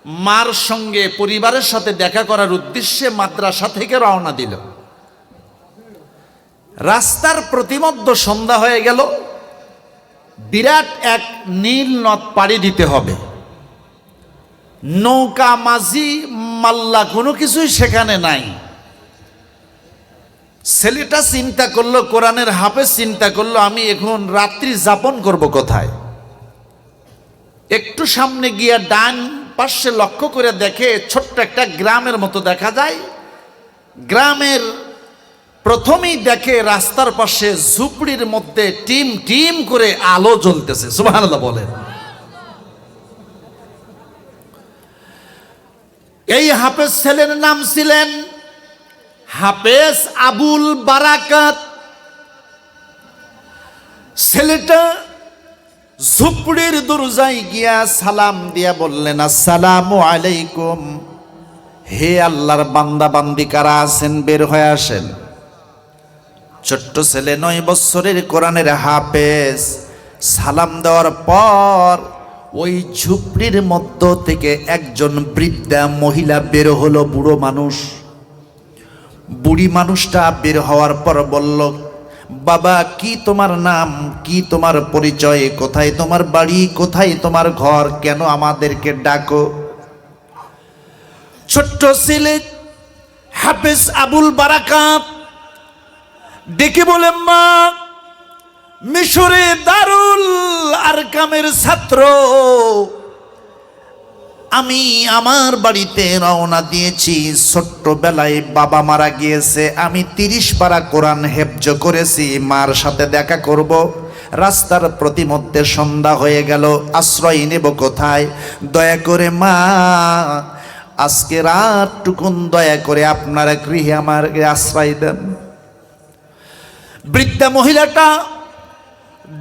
মার সঙ্গে পরিবারের সাথে দেখা করার উদ্দেশ্যে মাদ্রাসা থেকে রওনা দিল। রাস্তার প্রতিমধ্য সন্ধ্যা হয়ে গেল। বিরাট এক নীল নদ পাড়ি দিতে হবে। নৌকা, মাঝি, মাল্লা কোনো কিছুই সেখানে নাই। ছেলেটা চিন্তা করলো, কোরআনের হাফেজ চিন্তা করলো, আমি এখন রাত্রি যাপন করব কোথায়? একটু সামনে গিয়ে ডান পাশে লক্ষ্য করে দেখে ছোট্ট একটা গ্রামের মতো দেখা যায়। গ্রামের প্রথমেই দেখে রাস্তার পাশে ঝুপড়ির মধ্যে টিম টিম করে আলো জ্বলতেছে। সুবহানাল্লাহ বলেন। এই হাফেজ ছেলের নাম ছিলেন হাফেজ আবুল বারাকাত। ছেলেটা ঝুপড়ির দরজায় গিয়া সালাম দিয়া বললেন, আসসালামু আলাইকুম। হে আল্লাহর বান্দা বান্দি কারা আছেন, বের হয়ে আসেন। ছোট্ট ছেলে 9 বছরের কোরআনের হাফেজ সালাম দেওয়ার পর ওই ঝুপড়ির মধ্য থেকে একজন বৃদ্ধা মহিলা বের হলো, বুড়ো মানুষ। বুড়ি মানুষটা বের হওয়ার পর বলল, বাবা কি তোমার নাম, কি তোমার পরিচয়, কোথায় তোমার বাড়ি, কোথায় তোমার ঘর, কেন আমাদেরকে ডাকো? ছোট্ট ছেলে হাফেজ আবুল বারাকাত ডেকে বলে, মা মিশরে দারুল আরকামের ছাত্র, আমি আমার বাড়িতে রওনা দিয়েছি। ছোট্টবেলায় বাবা মারা গিয়েছে, আমি 30 পারা কোরআন হেফজ করেছি, মার সাথে দেখা করব। রাস্তার প্রতিমধ্যে সন্ধ্যা হয়ে গেল, আশ্রয় নেব কোথায়? দয়া করে মা আজকে রাতটুকুন দয়া করে আপনার গৃহে আমার আশ্রয় দেন। বৃদ্ধা মহিলাটা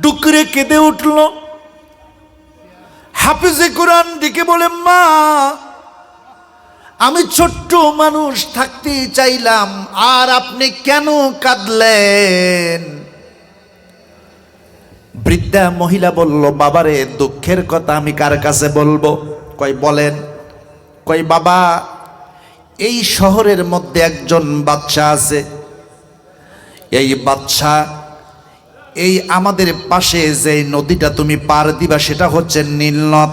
ডুকরে কেঁদে উঠল। হাফেজে কোরআন ডেকে বলে, মা আমি ছোট্ট মানুষ থাকতে চাইলাম, আর আপনি কেন কাঁদলেন? বৃদ্ধা মহিলা বলল, বাবারে দুঃখের কথা আমি কার কাছে বলবো? কই বলেন। কই বাবা এই শহরের মধ্যে একজন বাদশা আছে। এই বাদশা এই আমাদের পাশে যে নদীটা তুমি পার দিবা সেটা হচ্ছে নীল নদ।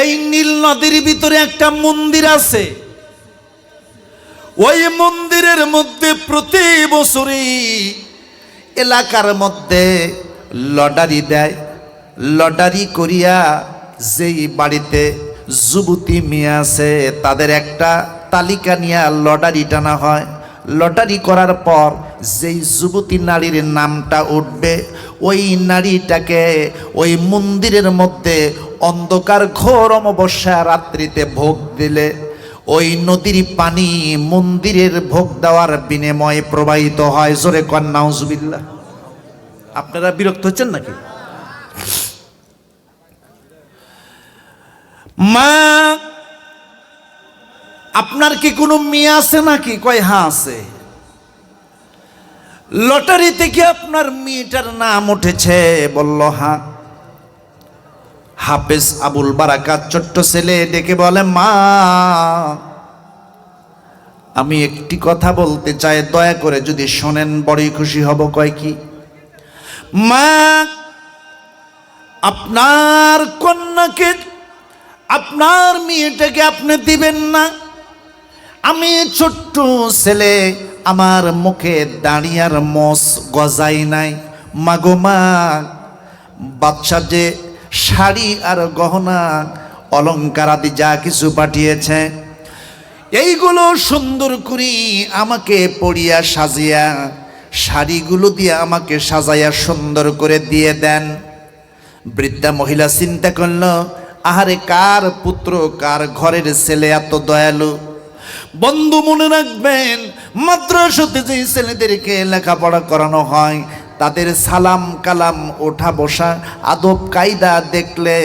এই নীল নদীর ভিতরে একটা মন্দির আছে। ওই মন্দিরের মধ্যে প্রতি বছরই এলাকার মধ্যে লটারি দেয়। লটারি করিয়া যেই বাড়িতে যুবতী মেয়ে আছে তাদের একটা তালিকা নিয়ে লটারি টানা হয়। লটারি করার পর যেই যুবতী নারীর নামটা উঠবে ওই নারীটাকে ওই মন্দিরের মধ্যে অন্ধকার ঘোর অমাবস্যা রাত্রিতে ভোগ দিলে ওই নদীর পানি মন্দিরের ভোগ দেওয়ার বিনিময়ে প্রবাহিত হয়। জোরে কন নাউজুবিল্লাহ। আপনারা বিরক্ত হচ্ছেন নাকি? মা আপনার কি কোনো মেয়ে আছে নাকি? কয় হ্যাঁ আছে। লটারি থেকে আপনার মেয়েটার নাম উঠেছে? বলল হ্যাঁ। হাফেজ আবুল বারাকাত ছোট্ট ছেলে ডেকে বলে, মা আমি একটি কথা বলতে চাই, দয়া করে যদি শোনেন বড়ই খুশি হব। কয় কি? মা আপনার কন্যাকে, আপনার মেয়েটাকে আপনি দিবেন না? আমি ছোট্ট ছেলে, আমার মুখে দাঁড়িয়ার মোষ গজাই নাই। মাগো মা, বাদশা যে শাড়ি আর গহনা অলংকার আদি যা কিছু পাঠিয়েছে এইগুলো সুন্দর করে আমাকে পরিয়া সাজিয়া শাড়িগুলো দিয়ে আমাকে সাজাইয়া সুন্দর করে দিয়ে দেন। বৃদ্ধা মহিলা চিন্তা করল, আহারে কার পুত্র, কার ঘরের ছেলে এত দয়ালু। বন্ধু মনে রাখবেন, মাদ্রাসাতে যে ছেলেদেরকে লেখাপড়া করানো হয় তাদের সালাম কালাম ওঠা বসা আদব কায়দা দেখলে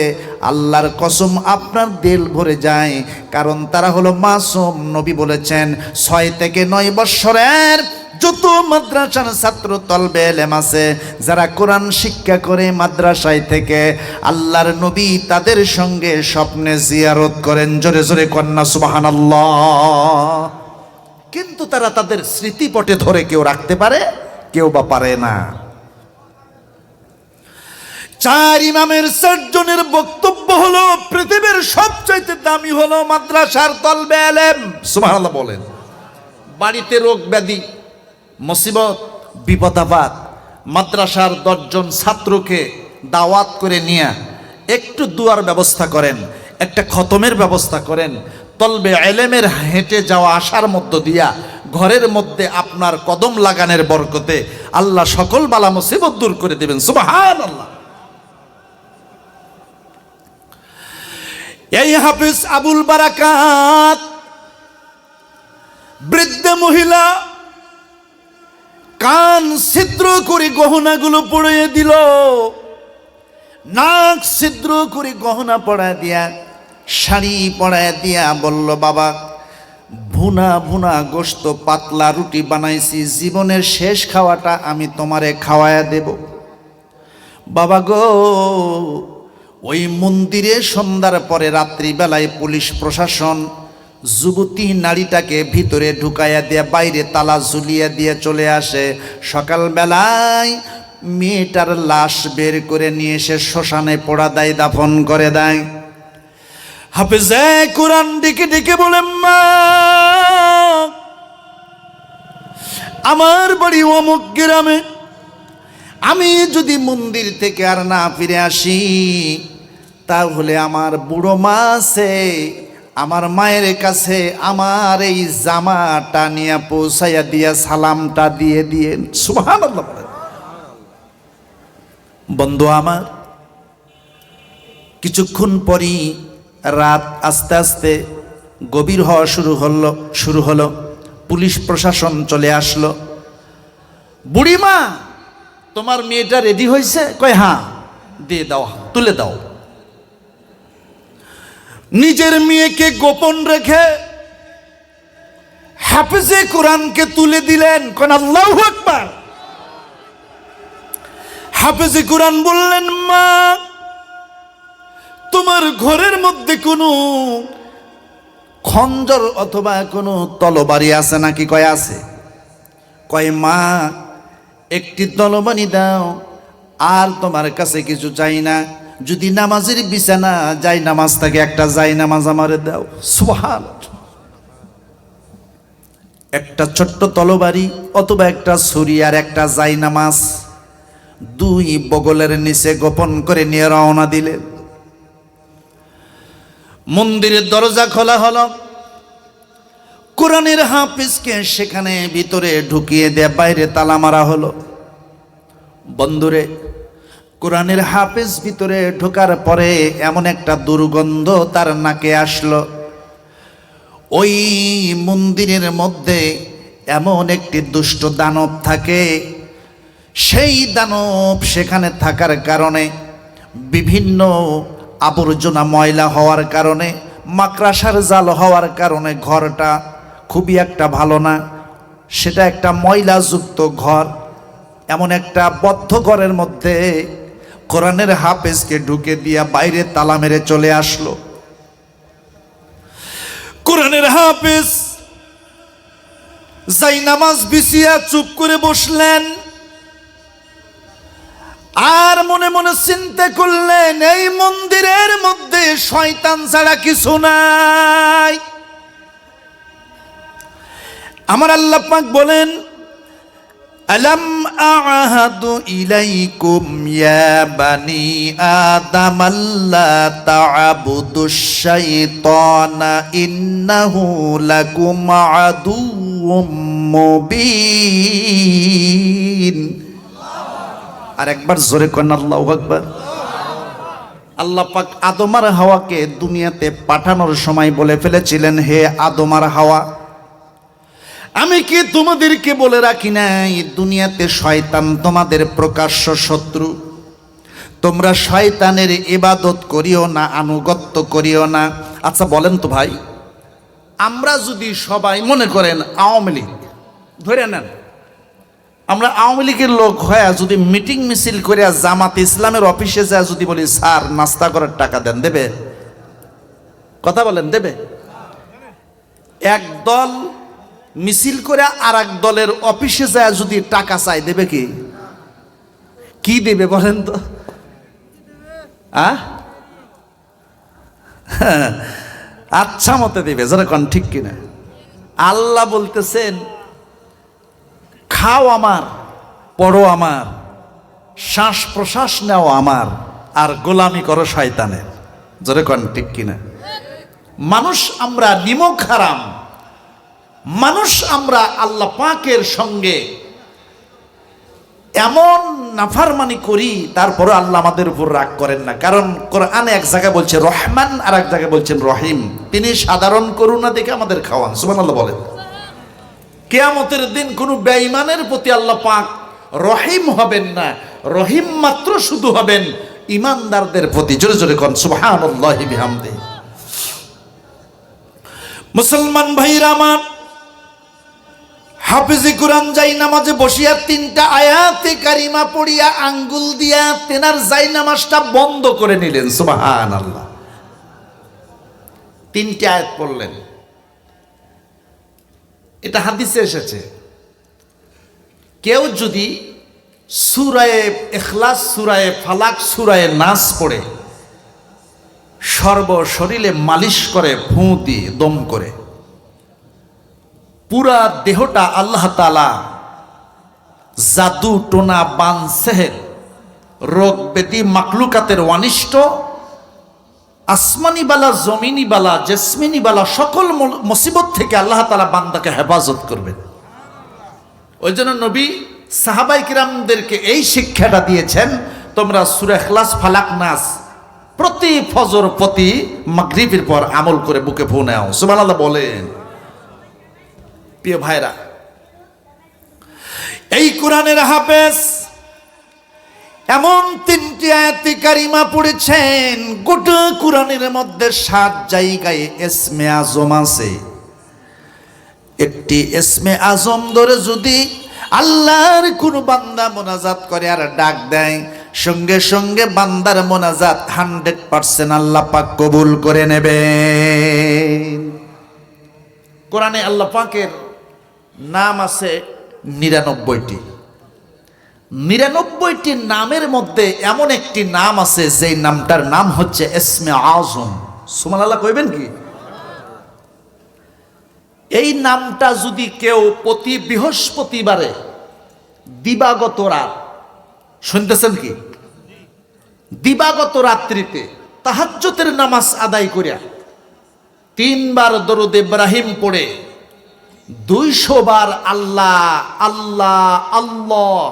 আল্লাহর কসম আপনার দিল ভরে যায়। কারণ তারা হলো মাসুম। নবী বলেছেন 6 থেকে 9 বৎসরের যত মাদ্রাসার ছাত্র তলবে এলেম আছে, যারা কোরআন শিক্ষা করে মাদ্রাসায় থেকে, আল্লাহর নবী তাদের সঙ্গে স্বপ্নে জিয়ারত করেন। জোরে জোরে কন্যা সুবহানাল্লাহ। কিন্তু তারা তাদের স্মৃতিপটে ধরে কেউ রাখতে পারে, কেউ বা পারে না। চার ইমামের 4 জনের বক্তব্য হলো পৃথিবীর সবচাইতে দামি হলো মাদ্রাসার তলবে এলেম। সুবহানাল্লাহ বলেন। বাড়িতে রোগ ব্যাধি, মুসিবত, বিপদ আপদ, মাদ্রাসার 10 জন ছাত্রকে দাওয়াত করে নিয়ে একটু দুয়ার ব্যবস্থা করেন, একটা খতমের ব্যবস্থা করেন, তলবে এলেমের হেঁটে যাওয়া আসার মধ্য দিয়া ঘরের মধ্যে আপনার কদম লাগানের বরকতে আল্লাহ সকল বালা মুসিবত দূর করে দেবেন। সুবহানাল্লাহ। এই হাফিজ আবুল বারাকাত বৃদ্ধ মহিলা কান ছিদ্র করে গহনাগুলো পড়িয়ে দিল, নাক ছিদ্র করে গহনা পড়ায় দিয়া, শাড়ি পড়ায় দিয়া বলল, বাবা ভুনা ভুনা গোশত পাতলা রুটি বানাইছি, জীবনের শেষ খাওয়াটা আমি তোমারে খাওয়ায়া দেব। বাবা গো, ওই মন্দিরে সন্ধ্যার পরে রাত্রিবেলায় পুলিশ প্রশাসন যুবতী নারীটাকে ভিতরে ঢুকাইয়া দিয়ে বাইরে তালা ঝুলিয়ে দিয়ে চলে আসে। সকালবেলায় মেয়েটার লাশ বের করে নিয়ে এসে শ্মশানে পোড়া দেয়, দাফন করে দেয়। হাফেজে কোরআন ডেকে ডেকে বলে, মা আমার বাড়ি অমুক গ্রামে, আমি যদি মন্দির থেকে আর না ফিরে আসি তাহলে আমার বুড়ো মা আছে, আমার মায়ের কাছে আমার এই জামাটা নিয়ে পৌঁছাইয়া দিয়া সালামটা দিয়ে দিয়েন। সুবহানাল্লাহ। বন্ধু আমার, কিছুক্ষণ পরই রাত আস্তে আস্তে গভীর হওয়া শুরু হলো। পুলিশ প্রশাসন চলে আসলো। বুড়িমা, তোমার মেয়েটা রেডি হয়েছে? কয় হ্যাঁ। দিয়ে দাও, তুলে দাও। নিজের মেয়েকে গোপন রেখে হাফেজে কোরআনকে তুলে দিলেন। কোন আল্লাহু আকবার। হাফেজে কোরআন বললেন, মা তোমার ঘরের মধ্যে কোনো খঞ্জর অথবা কোনো তলবারি আছে নাকি? কয় আছে। কয় মা একটি তলবারি দাও, আর তোমার কাছে কিছু চাই না। যদি নামাজের বিছানা যাই নামাজ থাকে, একটা যাই নামাজ আমারে দাও। সুবহানাল্লাহ। একটা ছোট্ট তলবারি অথবা একটা ছুরি আর একটা যাই নামাজ 2 বগলের নিচে গোপন করে নিয়ে রওনা দিলেন। মন্দিরের দরজা খোলা হলো। কোরআনের হাফিজকে সেখানে ভিতরে ঢুকিয়ে দিয়ে বাইরে তালা মারা হলো। বন্ধুরে, কোরআনের হাফেজ ভিতরে ঢোকার পরে এমন একটা দুর্গন্ধ তার নাকে আসলো। ওই মন্দিরের মধ্যে এমন একটি দুষ্ট দানব থাকে। সেই দানব সেখানে থাকার কারণে, বিভিন্ন আবর্জনা ময়লা হওয়ার কারণে, মাকড়াসার জাল হওয়ার কারণে ঘরটা খুবই একটা ভালো না। সেটা একটা ময়লাযুক্ত ঘর। এমন একটা বদ্ধ ঘরের মধ্যে কোরআনের হাফেজকে ঢুকে দিয়া বাইরে তালা মেরে চলে আসলো। কোরআনের হাফেজ যাই নামাজ বিছিয়া চুপ করে বসলেন, আর মনে মনে চিন্তা করলেন, এই মন্দিরের মধ্যে শয়তান ছাড়া কিছু নাই। আমার আল্লাহ পাক বলেন, আলাম আ'হাদু ইলাইকুম ইয়া বানি আদম আল্লা তা'বুদুশ শাইতানা ইন্নাহু লাকুম আদুউম মুবিন। আর একবার জোরে কোন আল্লাহু আকবার। আল্লাহ পাক আদম আর হাওয়াকে দুনিয়াতে পাঠানোর সময় বলে ফেলেছিলেন, হে আদম আর হাওয়া, আমি কি তোমাদেরকে বলে রাখি নাই দুনিয়াতে শয়তান তোমাদের প্রকাশ্য শত্রু? তোমরা শয়তানের ইবাদত করিও না, আনুগত্য করিও না। আচ্ছা বলেন তো ভাই, আমরা যদি সবাই মনে করেন আওয়ামী লীগ ধরে নেন, আমরা আওয়ামী লীগের লোক হয়ে যদি মিটিং মিছিল করে জামাত ইসলামের অফিসে যায় যদি বলি স্যার নাস্তা করার টাকা দেন, দেবে? কথা বলেন, দেবে? এক দল মিছিল করে আর এক দলের অফিসে যায় যদি টাকা চাই, দেবে কি? কি দেবে বলেন তো? আচ্ছা মতে দেবে, যারা কোন ঠিক কিনা? আল্লাহ বলতেছেন খাও আমার, পড়ো আমার, শ্বাস প্রশ্বাস নেও আমার, আর গোলামি করো শয়তানের। যারা কোন ঠিক কিনা? মানুষ আমরা নিমক হারাম, মানুষ আমরা আল্লাহ পাকের সঙ্গে এমন নাফরমানি করি, তারপরে আল্লাহ আমাদের উপর রাগ করেন না। কারণ কোরআনে এক জায়গায় বলছে রহমান, আর এক জায়গায় বলছেন রহিম। তিনি সাধারণ করুণা দেখে আমাদের খাওয়ান। সুবহানাল্লাহ বলেন। কিয়ামতের দিন কোন বেঈমানের প্রতি আল্লাহ পাক রহিম হবেন না, রহিম মাত্র শুধু হবেন ইমানদারদের প্রতি। জোরে জোরে কোন সুবহানাল্লাহি বিহামদিহি। মুসলমান ভাইরা আমার, হাফিজি কুরআন যাই নামাজে বসিয়া তিনটা আয়াতে কারিমা পড়িয়া আঙ্গুল দিয়া তেনার যাই নামাজটা বন্ধ করে নিলেন। সুবহানাল্লাহ। তিনটা আয়াত পড়লেন, এটা হাদিসে এসেছে। কেউ যদি সূরায়ে ইখলাস, সূরায়ে ফালাক, সূরায়ে নাস পড়ে সর্ব শরীরে মালিশ করে, ফু দিয়ে দম করে, পুরা দেহটা আল্লাহ তাআলা জাদু টোনা বান সেহের রোগ ব্যাধি মাকলুকাতের অনিষ্ট, আসমানি বালা, জমিনি বালা, জেসমিনি বালা সকল মুসিবত থেকে আল্লাহ তাআলা বান্দাকে হেফাজত করবেন। ওই জন্য নবী সাহাবাই কিরামদেরকে এই শিক্ষাটা দিয়েছেন, তোমরা সূরা ইখলাস, ফালাক, নাস প্রতি ফজর, প্রতি মাগরিবের পর আমল করে বুকে ফু নাও। সুবহানাল্লাহ বলেন। প্রিয় ভাইরা, এই কোরআনের হাফেজ এমন তিনটি আয়াতে কারিমা পড়েছেন, গোটা কোরআনের মধ্যে 7 জায়গায় ইসমে আজম আছে। একটি ইসমে আজম ধরে যদি আল্লাহর কোন বান্দা মোনাজাত করে আর ডাক দেয়, সঙ্গে সঙ্গে বান্দার মোনাজাত 100% আল্লাহ পাক কবুল করে নেবেন। কোরআনে আল্লাহ পাকের নাম আছে 99টি। 99টি নামের মধ্যে এমন একটি নাম আছে যেই নামটার নাম হচ্ছে ইসমে আজম। সুবহানাল্লাহ কইবেন কি? এই নামটা যদি কেউ প্রতি বৃহস্পতিবারে দিবাগত রাত, শুনতেছেন কি, দিবাগত রাত্রিতে তাহাজ্জুদের নামাজ আদায় করিয়া 3 বার দরুদ ইব্রাহিম পড়ে 200 বার আল্লাহ আল্লাহ আল্লাহ।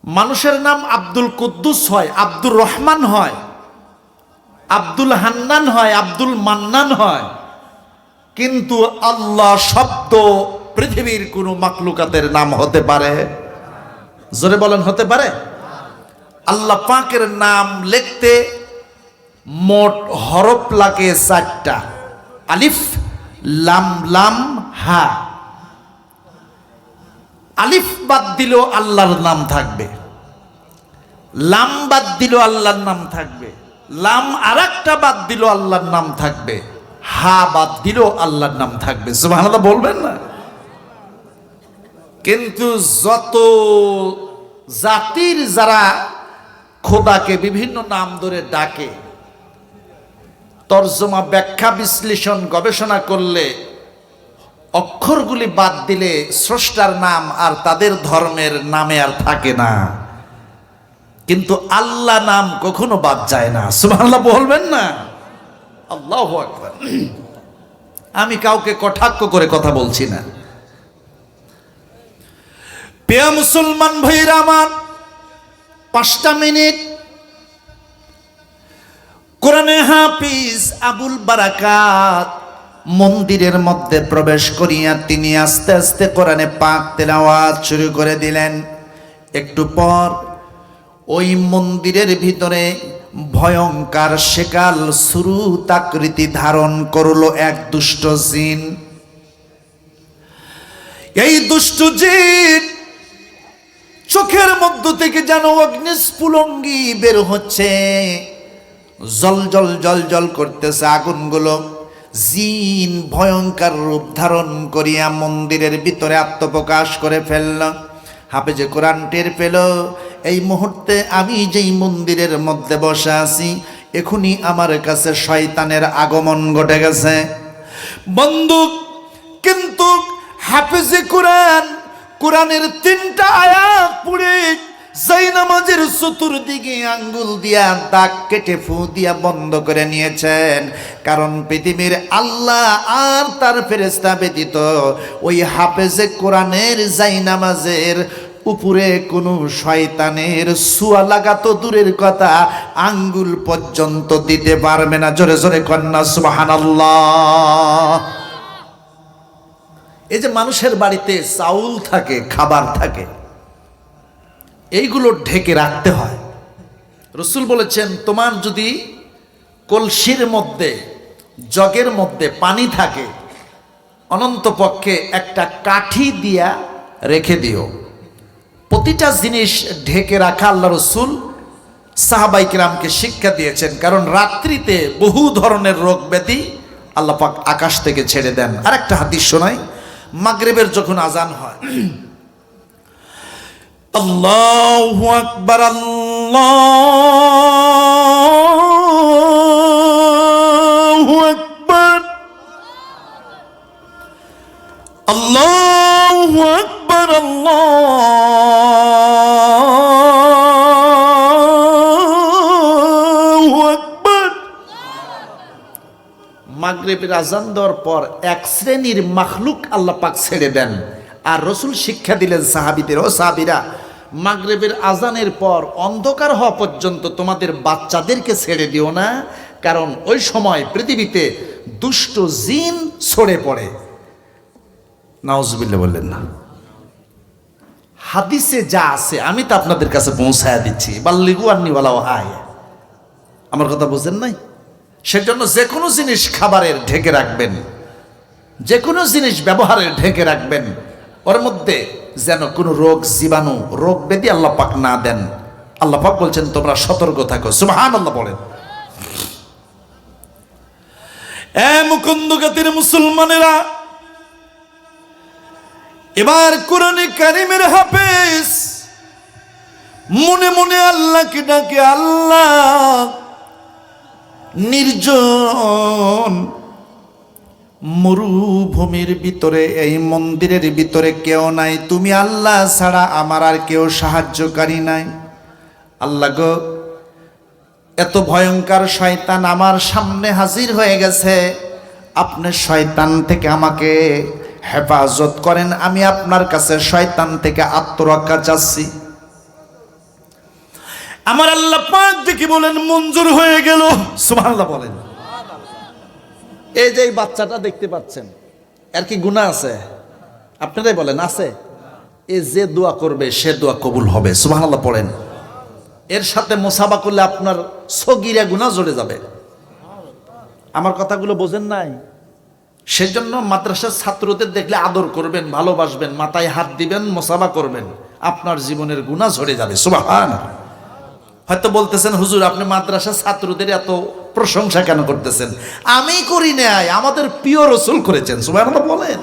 মানুষের নাম আব্দুল কুদ্দুস হয়, আব্দুর রহমান হয়, আব্দুল হান্নান হয়, আব্দুল মান্নান হয়, কিন্তু আল্লাহ শব্দ পৃথিবীর কোন মাকলুকাতের নাম হতে পারে? জোরে বলেন, হতে পারে? আল্লাহ পাকের নাম লিখতে মোট হরফ লাগে 4টা। আলিফ, লাম, লাম, হা। আলিফ বাদ দিলেও আল্লাহর নাম থাকবে, লাম বাদ দিলেও আল্লাহর নাম থাকবে, লাম আরেকটা বাদ দিলেও আল্লাহর নাম থাকবে, হা বাদ দিলেও আল্লাহর নাম থাকবে। সুবহানাল্লাহ বলবেন না? কিন্তু যত জাতির যারা খোদাকে বিভিন্ন নাম ধরে ডাকে, তর্জমা, ব্যাখ্যা, বিশ্লেষণ, গবেষণা করলে অক্ষরগুলি বাদ দিলে স্রষ্টার নাম আর তাদের ধর্মের নামে আর থাকে না। কিন্তু আল্লাহ নাম কখনো বাদ যায় না। সুবহানাল্লাহ বলবেন না? আল্লাহু আকবার। আমি কাউকে কটাক্ষ করে কথা বলছি না। প্রিয় মুসলমান ভাইরা আমার, 5টা মিনিট কোরআনে হাফিজ আবুল বারাকাত মন্দিরের মধ্যে প্রবেশ করিয়া তিনি আস্তে আস্তে কোরআনে পাক তেলাওয়াত শুরু করে দিলেন। একটু পর ওই মন্দিরের ভিতরে ভয়ঙ্কর শেকাল সুরুত আকৃতি ধারণ করলো এক দুষ্ট জিন। এই দুষ্ট জিন চোখের মধ্য থেকে যেন অগ্নিস্ফুলঙ্গি বের হচ্ছে, জল জল জল জল করতেছে আগুনগুলো। জিন ভয়ঙ্কর রূপ ধারণ করিয়া মন্দিরের ভিতরে আত্মপ্রকাশ করে ফেলল। হাফেজে কোরআন টের পেল, এই মুহূর্তে আমি যেই মন্দিরের মধ্যে বসে আছি, এখনই আমার কাছে শয়তানের আগমন ঘটে গেছে। বন্ধু, কিন্তু হাফেজে কোরআন কোরআনের 3টা আয়াত পড়ে জায়নামাজের চতুর্দিকে আঙ্গুল দিয়া দাগ কেটে ফু দিয়া বন্ধ করে নিয়েছেন। কারণ পৃথিবীর আল্লাহ আর তার ফেরেশতা ব্যতীত ওই হাফেজে কোরআনের জায়নামাজের উপরে কোনো শয়তানের ছোঁয়া লাগা তো দূরের কথা, আঙ্গুল পর্যন্ত দিতে পারবে না। জোরে জোরে কন্যা সুবহানাল্লাহ। এই যে মানুষের বাড়িতে চাউল থাকে, খাবার থাকে, এইগুলো ঢেকে রাখতে হয়। রসুল বলেছেন, তোমার যদি কলসির মধ্যে, জগের মধ্যে পানি থাকে, অনন্ত পক্ষে একটা কাঠি দিয়া রেখে দিও। প্রতিটা জিনিস ঢেকে রাখা আল্লাহ রসুল সাহাবায়ে কেরামকে শিক্ষা দিয়েছেন। কারণ রাত্রিতে বহু ধরনের রোগ ব্যাধি আল্লাহ পাক আকাশ থেকে ছেড়ে দেন। আর একটা হাদিস শোনাই, মাগরিবের যখন আজান হয়, আল্লাহু আকবার, আল্লাহু আকবার, আল্লাহু আকবার, আল্লাহু আকবার। মাগরিবের আজান দেওয়ার পর এক শ্রেণীর মাখলুক আল্লাহ পাক ছেড়ে দেন। আর রসুল শিক্ষা দিলেন সাহাবীদের, ও সাহাবীরা, মাগরিবের আজানের পর অন্ধকার হওয়া পর্যন্ত তোমাদের বাচ্চাদেরকে ছেড়ে দিও না, কারণ ওই সময় পৃথিবীতে দুষ্ট জিন ছড়ে পড়ে। নাউজুবিল্লাহ বললেন না? হাদিসে যা আছে আমি তো আপনাদের কাছে পৌঁছায়া দিচ্ছি। বাল্লিগু আন্নি ওয়ালাউ আয়া। আমার কথা বুঝেন নাই? সেজন্য যে কোনো জিনিস খাবারের ঢেকে রাখবেন, যে কোনো জিনিস ব্যবহারের ঢেকে রাখবেন, ওর মধ্যে যেন কোনো রোগ জীবাণু, রোগ ব্যাধি আল্লাহ পাক না দেন। আল্লাহ পাক বলছেন তোমরা সতর্ক থাকো। সুবহানাল্লাহ বলেন। এ মুকুন্দগাতির মুসলমানেরা, এবার কোরআনে কারিমের হাফেজ মনে মনে আল্লাহকে ডাকে। আল্লাহ, নির্জন মরুভূমির ভিতরে, এই মন্দিরের ভিতরে কেউ নাই, তুমি আল্লাহ ছাড়া আমার আর কেউ সাহায্যকারী নাই। আল্লাহ গো, এত ভয়ঙ্কর শয়তান আমার সামনে হাজির হয়ে গেছে, আপনি শয়তান থেকে আমাকে হেফাজত করেন। আমি আপনার কাছে শয়তান থেকে আত্মরক্ষা চাচ্ছি। আমার আল্লাহ পাক দেখি বলেন মঞ্জুর হয়ে গেল। সুবহানাল্লাহ বলেন। এই যে এই বাচ্চাটা দেখতে পাচ্ছেন, এর কি গুনাহ আছে? আপনারাই বলেন, আছে? এ যে দোয়া করবে সে দোয়া কবুল হবে। সুবহানাল্লাহ পড়েন। এর সাথে মুসাফা করলে আপনার সগীরা গুনাহ জড়ে যাবে। আমার কথাগুলো বোঝেন নাই? সেজন্য মাদ্রাসার ছাত্রদের দেখলে আদর করবেন, ভালোবাসবেন, মাথায় হাত দিবেন, মুসাফা করবেন, আপনার জীবনের গুনাহ ঝরে যাবে। সুবহানাল্লাহ। হয়তো বলতেছেন, হুজুর আপনি মাদ্রাসার ছাত্রদের এত প্রশংসা কেন করতেছেন? আমি করি নাই, আমাদের প্রিয় রাসূল করেছেন। সুবহানাল্লাহ বলেন।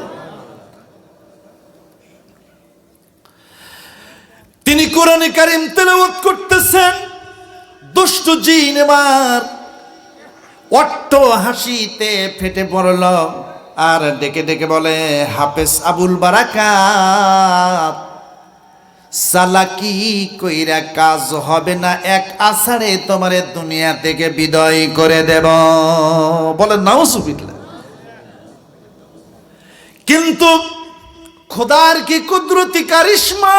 তিনি কোরআনে কারীম তেলাওয়াত করতেছেন, দুষ্ট জিন এবার অট্ট হাসিতে ফেটে পড়ল আর ডেকে ডেকে বলে, হাফেজ আবুল বারাকাত, সালাকি কইরা কাজ হবে না, এক আছাড়ে তোমারে দুনিয়া থেকে বিদায় করে দেব। বলেন নাউজুবিল্লাহ। কিন্তু খোদার কি কুদরতি কারিশমা,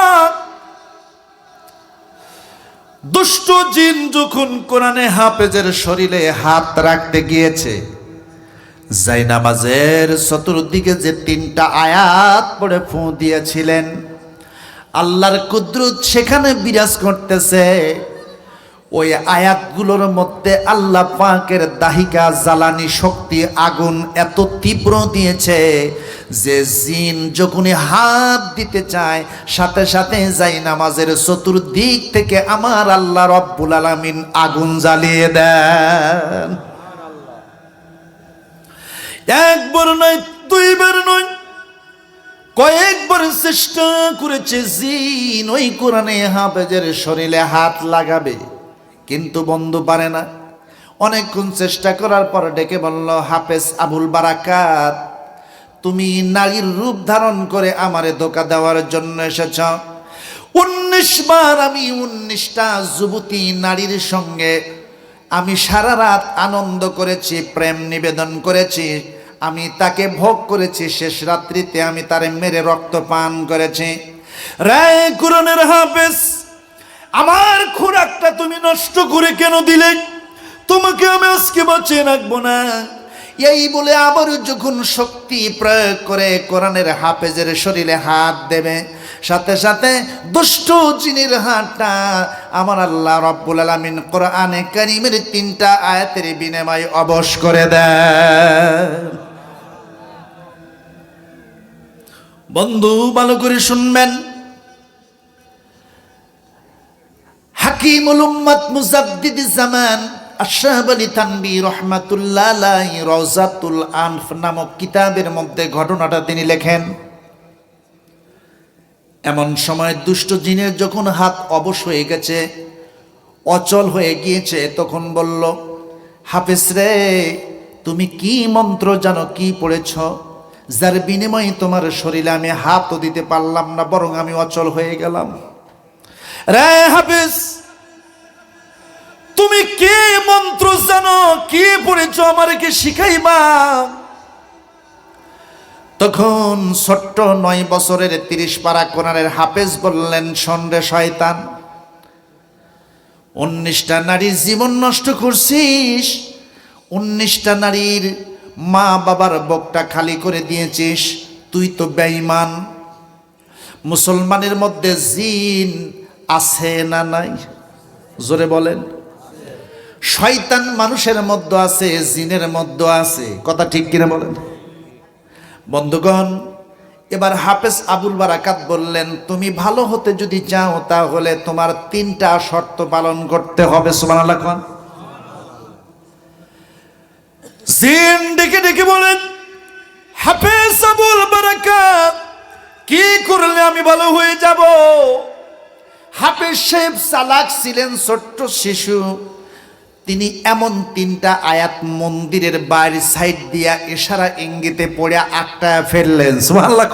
দুষ্ট জিন যখন কোরআনে হাফেজের শরীরে হাত রাখতে গিয়েছে, জায়নামাজের চতুর্দিকে যে 3টা আয়াত পড়ে ফু দিয়েছিলেন, আল্লাহর কুদরত সেখানে বিরাজ করতেছে। ওই আয়াতগুলোর মধ্যে আল্লাহ পাকের দাহিকা জ্বালানি শক্তি আগুন এত তীব্র দিয়েছে যে জিন যখনই হাত দিতে চায় সাথে সাথে যাই নামাজের চতুর্দিক থেকে আমার আল্লাহ রব্বুল আলামিন আগুন জ্বালিয়ে দেন। একবার নয়, দুইবার নয়, কয়েকবার চেষ্টা করেছে জিন ওই কোরআনে হাফেজের শরীরে হাত লাগাবে, কিন্তু বন্ধু পারে না। অনেকক্ষণ চেষ্টা করার পর ডেকে বলল, হাফেজ আবুল বারাকাত, তুমি নারীর রূপ ধারণ করে আমারে ধোঁকা দেওয়ার জন্য এসেছ। 19 বার আমি 19টা যুবতী নারীর সঙ্গে আমি সারা রাত আনন্দ করেছি, প্রেম নিবেদন করেছি, আমি তাকে ভোগ করেছি, শেষ রাত্রিতে আমি তারে মেরে রক্ত পান করেছি। রে কুরআনের হাফেজ, আমার খোরাকটা তুমি নষ্ট করে কেন দিলে? তোমাকে আমি আজকে বাঁচিয়ে রাখবো না। এই বলে আবার যখন শক্তি প্রয়োগ করে কোরআনের হাফেজের শরীরে হাত দেবে, সাথে সাথে দুষ্ট জিনের হাতটা আমার আল্লাহ রাব্বুল আলামিন কোরআনে কারীমের 3টা আয়াতের বিনিময়ে অবশ করে দেন। বন্ধু ভালো করে শুনবেন, হাকিমুল উম্মাত মুজাদ্দিদিজ জামান আশরাফ আলী থানভী রহমাতুল্লাহ আলাইহি রওজাতুল আনফ নামক কিতাবের মধ্যে ঘটনাটা তিনি লেখেন। এমন সময় দুষ্ট জিনের যখন হাত অবশ হয়ে গেছে, অচল হয়ে গিয়েছে, তখন বলল, হাফেজ রে, তুমি কি মন্ত্র জানো, কি পড়েছ, যার বিনিময়ে তোমার শরীরে আমি হাতও দিতে পারলাম না, বরং আমি অচল হয়ে গেলাম? রে হাফেজ, তুমি কি মন্ত্র জানো, কি পড়েছ, আমাকে শিখাইবা? তখন ছোট্ট 9 বছরের 30 পারা কোরআনের হাফেজ বললেন, শোন রে শয়তান, 19টা নারীর জীবন নষ্ট করছিস, 19টা নারীর মা বাবার বুকটা খালি করে দিয়েছিস, তুই তো বেঈমান। মুসলমানের মধ্যে জিন আছে না নাই? জোরে বলেন। শয়তান মানুষের মধ্যে আছে, জিনের মধ্যে আছে, কথা ঠিক কিনা বলেন? বন্ধুগণ, এবার হাফেজ আবুল বারাকাত বললেন, তুমি ভালো হতে যদি চাও তাহলে তোমার 3টা শর্ত পালন করতে হবে। সুবহানাল্লাহ। জিন ডেকে ডেকে বলেন, হাফেজ আবুল বারাকাত, কি করলে আমি ভালো হয়ে যাব? হাফেজ সাহেব চালাক ছিলেন, ছোট্ট শিশু, তিনি এমন 3টা আয়াত মন্দিরের বাইরের সাইড দিয়া ইশারা ইঙ্গিতে পড়ে আটকায় ফেললেন। সুবহানাল্লাহ।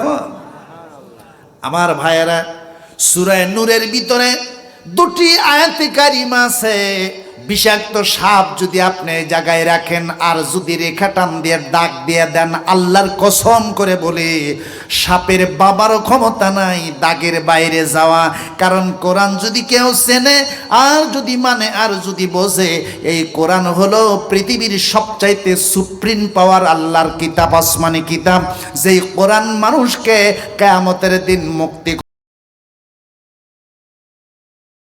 আমার ভাইয়েরা, সূরা নূরের ভিতরে 2টি আয়াতে কারিমা আছে। বিষাক্ত সাপ যদি আপনি জায়গায় রাখেন আর যদি রেখা টান দিয়ে দাগ দিয়ে দেন, আল্লাহর কসম করে বলি, সাপের বাবারও ক্ষমতা নাই দাগের বাইরে যাওয়া। কারণ কোরআন যদি কেউ চেনে আর যদি মানে আর যদি বোঝে, এই কোরআন হলো পৃথিবীর সবচাইতে সুপ্রিম পাওয়ার আল্লাহর কিতাব, আসমানি কিতাব, যেই কোরআন মানুষকে কিয়ামতের দিন মুক্তি